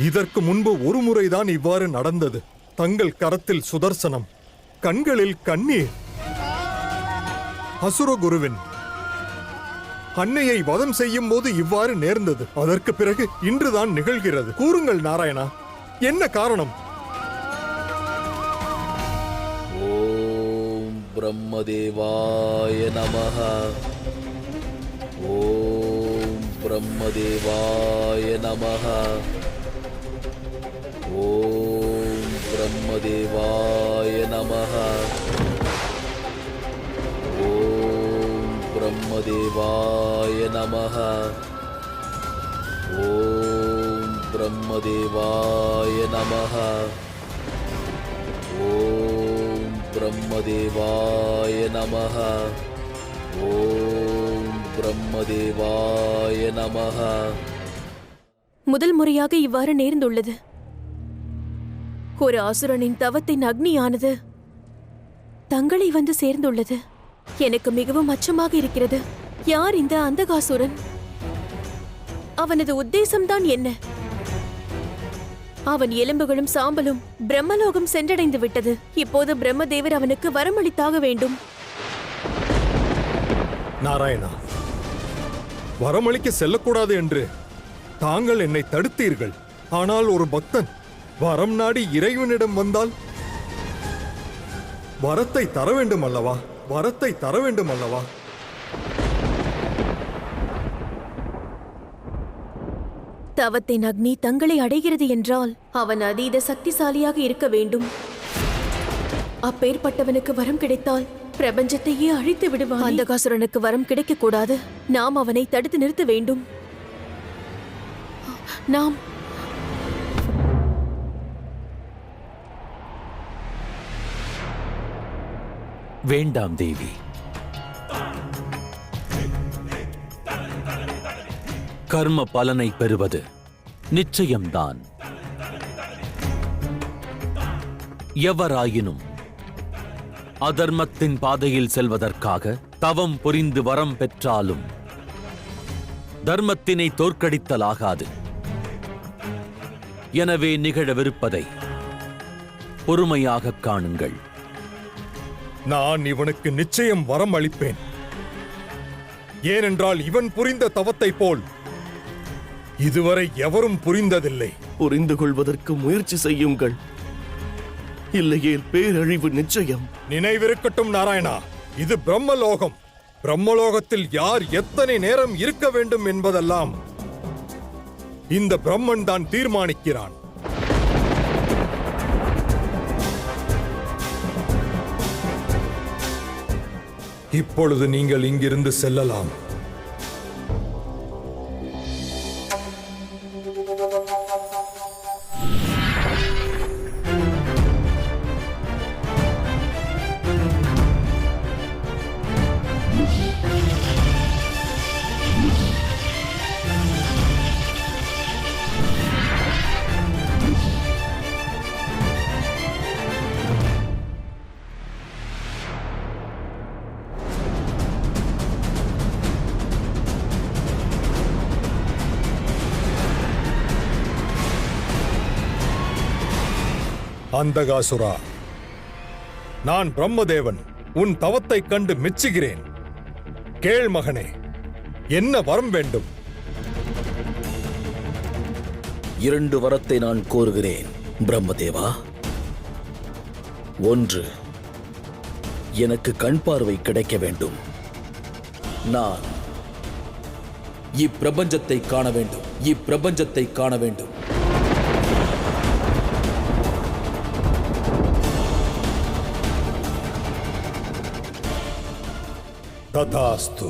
இதற்கு முன்பு ஒரு முறைதான் இவ்வாறு நடந்தது. தங்கள் கரத்தில் சுதர்சனம், கண்களில் கண்ணீர். அசுரகுருவின் அன்னையை வதம் செய்யும் போது இவ்வாறு நேர்ந்தது. அதற்கு பிறகு இன்றுதான் நிகழ்கிறது. கூறுங்கள் நாராயணா, என்ன காரணம்? ஓம் பிரம்மதேவாய நமஹ. ஓம் பிரம்மதேவாய நமஹ. ஓம் பிரம்மதேவாய நமஹ. ஓம் பிரம்மதேவாய நமஹ. ஓம் பிரம்மதேவாய நமஹ. ஓம் பிரம்மதேவாய நமஹ. ஓம் பிரம்மதேவாய நமஹ. முதல் முறையாக இவ்வாறு நேர்ந்துள்ளது. ஒரு அசுரனின் தவத்தின் அக்னியானது தங்களை வந்து சேர்ந்துள்ளது. எனக்கு மிகவும் அச்சமாக இருக்கிறது. யார் இந்த அந்தகாசுரன்? அவனது உத்தேசம்தான் என்ன? அவன் எலும்புகளும் சாம்பலும் பிரம்மலோகம் சென்றடைந்து விட்டது. இப்போது பிரம்மதேவர் அவனுக்கு வரமளித்தாக வேண்டும். நாராயணா, வரமளிக்க செல்லக்கூடாது என்று தாங்கள் என்னை தடுத்தீர்கள். ஆனால் ஒரு பக்தன் வரம் நாடி இறைவனிடம் வந்தால் வரத்தை தர வேண்டும் அல்லவா? வரத்தை தர வேண்டும் அல்லவா? தவத்தின் அக்னி தங்களை அடைகிறது என்றால் அவன் அதீத சக்திசாலியாக இருக்க வேண்டும். அப்பேற்பட்டவனுக்கு வரம் கிடைத்தால் பிரபஞ்சத்தையே அழித்து விடுவான். அந்தகாசுரனுக்கு வரம் கிடைக்க கூடாது. நாம் அவனை தடுத்து நிறுத்த வேண்டும். நாம் வேண்டாம் தேவி. கர்ம பலனை பெறுவது நிச்சயம்தான். எவராயினும் அதர்மத்தின் பாதையில் செல்வதற்காக தவம் புரிந்து வரம் பெற்றாலும் தர்மத்தினை தோற்கடித்தலாகாது. எனவே நிகழவிருப்பதை பொறுமையாக காணுங்கள். நான் இவனுக்கு நிச்சயம் வரம் அளிப்பேன். ஏனென்றால் இவன் புரிந்த தவத்தை போல் இதுவரை எவரும் புரிந்ததில்லை. புரிந்து கொள்வதற்கு முயற்சி செய்யுங்கள். இல்லையேல் பேரழிவு நிச்சயம். நினைவிருக்கட்டும் நாராயணா, இது பிரம்மலோகம். பிரம்மலோகத்தில் யார் எத்தனை நேரம் இருக்க வேண்டும் என்பதெல்லாம் இந்த பிரம்மன் தான் தீர்மானிக்கிறான். இப்பொழுது நீங்கள் இங்கிருந்து செல்லலாம். அந்தகாசுரா, நான் பிரம்மதேவன் உன் தவத்தைக் கண்டு மெச்சுகிறேன். கேள் மகனே, என்ன வரம் வேண்டும்? 2 வரத்தை நான் கோருகிறேன் பிரம்மதேவா. 1, எனக்கு கண் பார்வை கிடைக்க வேண்டும். நான் இப்பிரபஞ்சத்தை காண வேண்டும். இப்பிரபஞ்சத்தை காண வேண்டும். ததாஸ்து.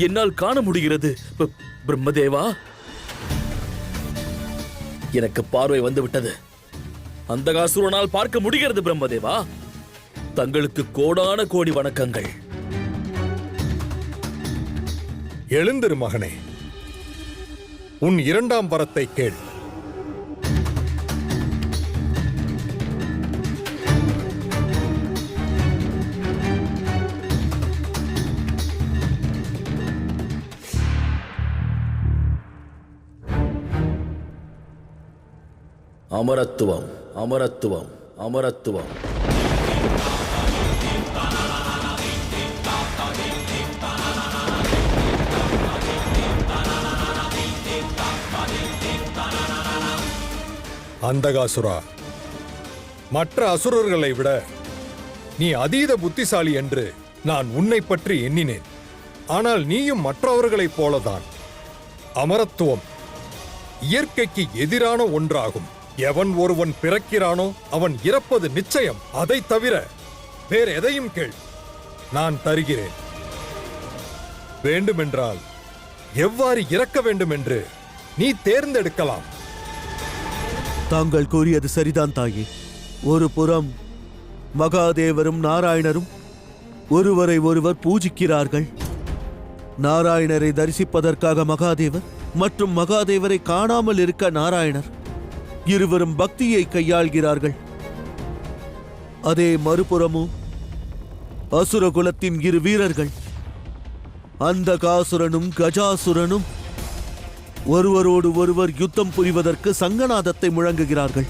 என்னால் காண முடிகிறது. பிரம்மதேவா, எனக்கு பார்வை வந்துவிட்டது. அந்தகாசுரனால் பார்க்க முடிகிறது. பிரம்மதேவா, தங்களுக்கு கோடான கோடி வணக்கங்கள். எழுந்திரு மகனே, உன் இரண்டாம் வரத்தை கேள். அமரத்துவம், அமரத்துவம், அமரத்துவம். அந்தகாசுரா, மற்ற அசுரர்களை விட நீ அதீத புத்திசாலி என்று நான் உன்னை பற்றி எண்ணினேன். ஆனால் நீயும் மற்றவர்களைப் போலதான். அமரத்துவம் இயற்கைக்கு எதிரான ஒன்றாகும். எவன் ஒருவன் பிறக்கிறானோ அவன் இறப்பது நிச்சயம். அதை தவிர வேற எதையும் கேள், நான் தருகிறேன். வேண்டுமென்றால் எவ்வாறு இறக்க வேண்டும் என்று நீ தேர்ந்தெடுக்கலாம். தாங்கள் கூறியது சரிதான் தாயே. ஒரு புறம் மகாதேவரும் நாராயணரும் ஒருவரை ஒருவர் பூஜிக்கிறார்கள். நாராயணரை தரிசிப்பதற்காக மகாதேவர் மற்றும் மகாதேவரை காணாமல் இருக்க நாராயணர் இருவரும் பக்தியை கையாள்கிறார்கள். அதே மறுபுறமும் அசுரகுலத்தின் இரு வீரர்கள் அந்தகாசுரனும் கஜாசுரனும் ஒருவரோடு ஒருவர் யுத்தம் புரிவதற்கு சங்கநாதத்தை முழங்குகிறார்கள்.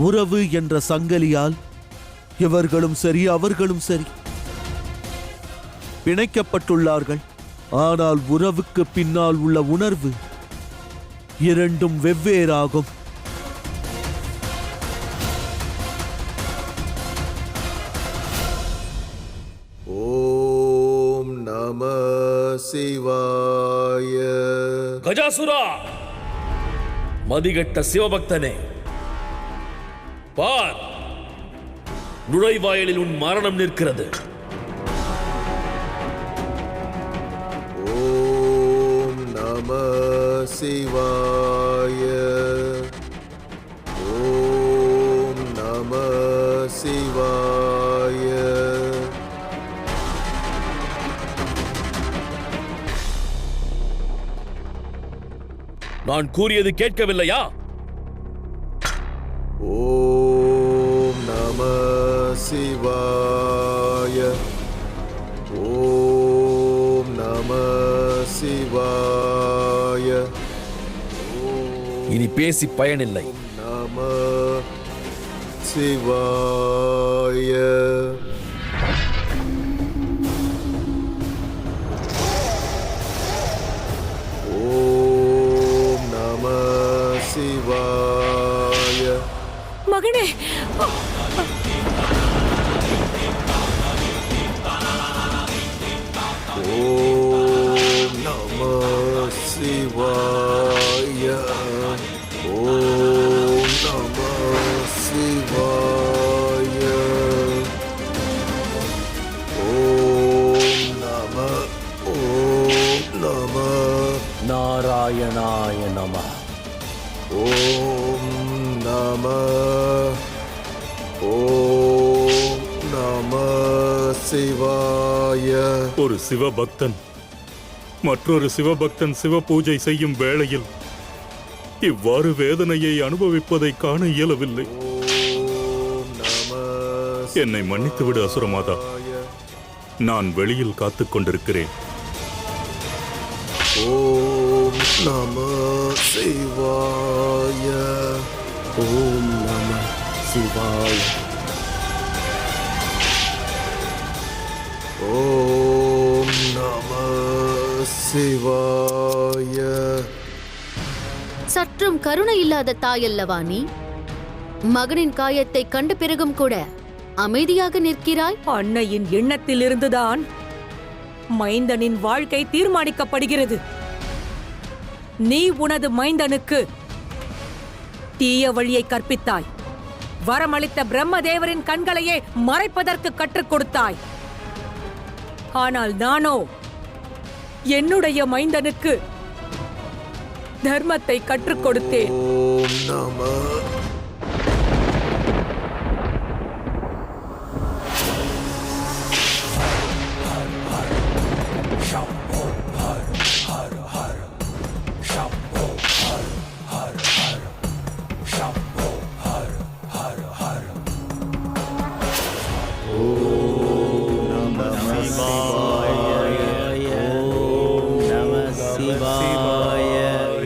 உறவு என்ற சங்கலியால் இவர்களும் சரி அவர்களும் சரி பிணைக்கப்பட்டுள்ளார்கள். ஆனால் உறவுக்கு பின்னால் உள்ள உணர்வு இரண்டும் வெவ்வேறாகும். ஓம் நம சிவாய. கஜாசுரா, மதிகட்ட சிவபக்தனே, பார், நுழைவாயிலில் உன் மரணம் நிற்கிறது. ஓம் நம சிவாய. ஓம் நம சிவாய. நான் கூறியது கேட்கவில்லையா? ஓம் நம சிவாய. ஓம் நம சிவாய. இனி பேசி பயனில்லை. நம சிவாய. ஓம் நம சிவாய. மகனே, ஓம் நம சிவாய. ஓம் நம சிவாய. ஓம் நம. ஓம் நம. நாராயணாய நம. ஓம் நம. ஓம் நம சிவாய. ஒரு சிவபக்தன் மற்றொரு சிவபக்தன் சிவ பூஜை செய்யும் வேளையில் இவ்வாறு வேதனையை அனுபவிப்பதை காண இயலவில்லை. ஓம் நம. என்னை மன்னித்துவிடு அசுரமாதா. நான் வெளியில் காத்துக் கொண்டிருக்கிறேன். ஓம் நம சிவாய. ஓம் நம சிவாய. ஓம் நம சிவாய. சற்றும் கருணை இல்லாத தாயல்லவா நீ? மகனின் காயத்தை கண்ட பிறகும் கூட அமைதியாக நிற்கிறாய். அன்னையின் எண்ணத்திலிருந்துதான் மைந்தனின் வாழ்க்கை தீர்மானிக்கப்படுகிறது. நீ உனது மைந்தனுக்கு தீய வழியை கற்பித்தாய். வரமளித்த பிரம்மதேவரின் கண்களையே மறைப்பதற்கு கற்றுக் கொடுத்தாய். ஆனால் நானோ என்னுடைய மைந்தனுக்கு தர்மத்தை கற்றுக் கொடுத்தேன். ஓம் நம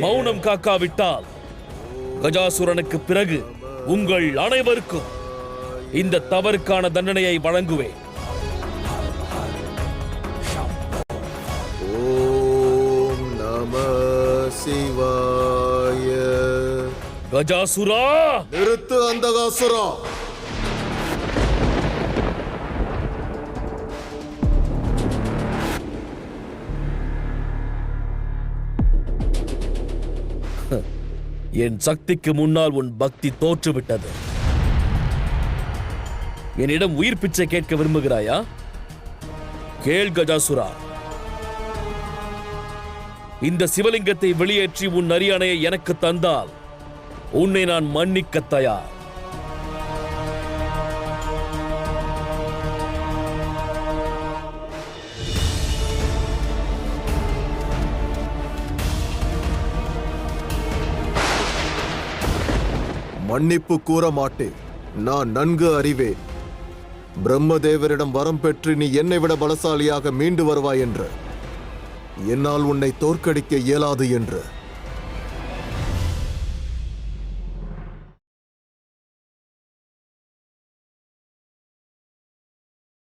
மௌனம் காக்காவிட்டால் கஜாசுரனுக்கு பிறகு உங்கள் அனைவருக்கும் இந்த தவறுக்கான தண்டனையை வழங்குவேன். ஓம் நம சிவாய. கஜாசுரா, நிறுத்து அந்தகாசுரா. என் சக்திக்கு முன்னால் உன் பக்தி தோற்றுவிட்டது. என்னிடம் உயிர் பிச்சை கேட்க விரும்புகிறாயா? கேள் கஜாசுரா. இந்த சிவலிங்கத்தை வெளியேற்றி உன் அரியணையை எனக்கு தந்தால் உன்னை நான் மன்னிக்க தயார். மன்னிப்பு கூற மாட்டேன். நான் நன்கு அறிவேன். பிரம்மதேவரிடம் வரம் பெற்று நீ என்னை விட பலசாலியாக மீண்டு வருவாய் என்று. என்னால் உன்னை தோற்கடிக்க இயலாது என்று.